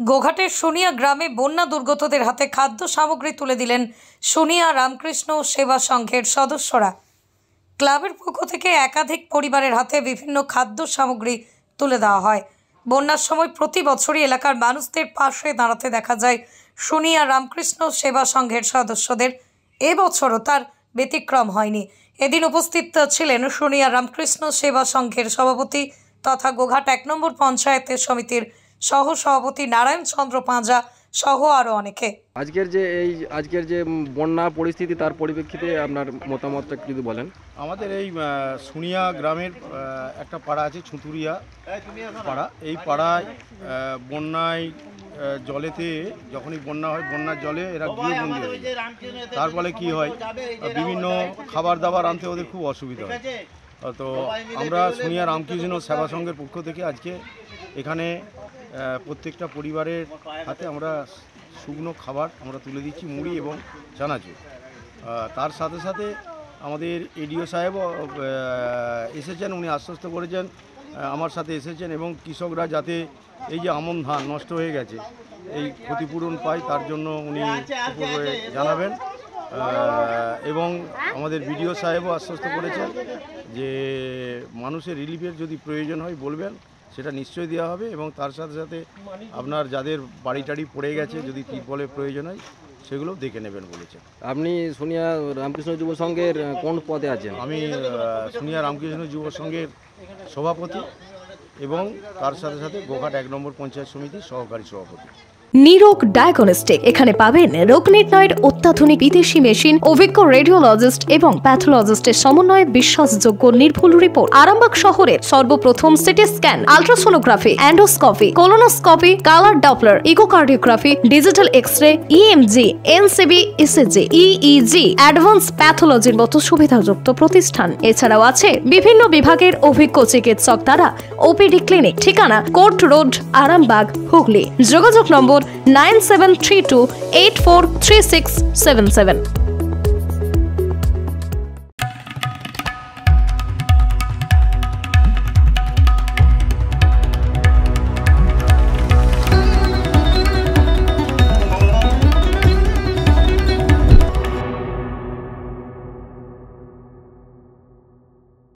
গোঘাটের সোনিয়া গ্রামে বন্যা দুর্গতদের হাতে খাদ্য সামগ্রী তুলে দিলেন সোনিয়া রামকৃষ্ণ সেবা সংঘের সদস্যরা। ক্লাবের পক্ষ থেকে একাধিক পরিবারের হাতে বিভিন্ন খাদ্য সামগ্রী তুলে দেওয়া হয়। বন্যার সময় প্রতি বছরই এলাকার মানুষদের পাশে দাঁড়াতে দেখা যায় সোনিয়া রামকৃষ্ণ সেবা সংঘের সদস্যদের। এবছরও তার ব্যতিক্রম হয়নি। এদিন উপস্থিত ছিলেন সোনিয়া রামকৃষ্ণ সেবা সংঘের সভাপতি তথা গোঘাট ১ নম্বর পঞ্চায়েতের সমিতির সহ সভাপতি নারায়ণ চন্দ্র পাঁজা সহ আরো অনেকে। আজকের যে বন্যা পরিস্থিতি তার পরিপ্রেক্ষিতে আপনার মতামতটা যদি বলেন। আমাদের এই সোনিয়া গ্রামের একটা পাড়া আছে ছুতুরিয়া পাড়া। এই পাড়ায় বন্যায় জলেতে যখনই বন্যা হয়, বন্যার জলে এরা গৃহবন্দী হয়ে যায়। তার ফলে কী হয়, বিভিন্ন খাবার দাবার আনতে ওদের খুব অসুবিধা হয়। তো আমরা সোনিয়া রামকৃষ্ণ সেবা সংঘের পক্ষ থেকে আজকে এখানে প্রত্যেকটা পরিবারের হাতে আমরা শুকনো খাবার আমরা তুলে দিচ্ছি, মুড়ি এবং চানাচুর। তার সাথে সাথে আমাদের এডিও সাহেব এসেছেন, উনি আশ্বস্ত করেছেন, আমার সাথে এসেছেন এবং কৃষকরা যাতে এই যে আমন ধান নষ্ট হয়ে গেছে এই ক্ষতিপূরণ পায় তার জন্য উনি উপরে জানাবেন। এবং আমাদের বিডিও সাহেবও আশ্বস্ত করেছেন যে মানুষের রিলিফের যদি প্রয়োজন হয় বলবেন, সেটা নিশ্চয়ই দেওয়া হবে। এবং তার সাথে সাথে আপনার যাদের বাড়ি টাড়ি পড়ে গেছে যদি তিরপলের প্রয়োজন হয় সেগুলো দেখে নেবেন বলেছেন। আপনি সোনিয়া রামকৃষ্ণ যুব সংঘের কোন পদে আছেন? আমি সোনিয়া রামকৃষ্ণ যুব সংঘের সভাপতি এবং তার সাথে সাথে গোঘাট ১ নম্বর পঞ্চায়েত সমিতির সহকারী সভাপতি। নিরোগ ডায়াগনস্টিক এখানে পাবেন রোগ নির্ণয়ের অত্যাধুনিক বিদেশি মেশিন, অভিজ্ঞ রেডিওলজিস্ট এবং প্যাথোলজিস্টের সমন্বয়ে বিশ্বাসযোগ্য নির্ভুল রিপোর্ট। আরামবাগ শহরের সর্বপ্রথম CT scan, ultrasonography, endoscopy, colonoscopy, colour Doppler, echocardiography, digital X-ray, EMG, NCV, ECG, EEG, advance প্যাথোলজির মতো সুবিধাযুক্ত প্রতিষ্ঠান। এছাড়াও আছে বিভিন্ন বিভাগের অভিজ্ঞ চিকিৎসক দ্বারা ওপিডি ক্লিনিক। ঠিকানা কোর্ট রোড, আরামবাগ, হুগলি। যোগাযোগ নম্বর 9732843677।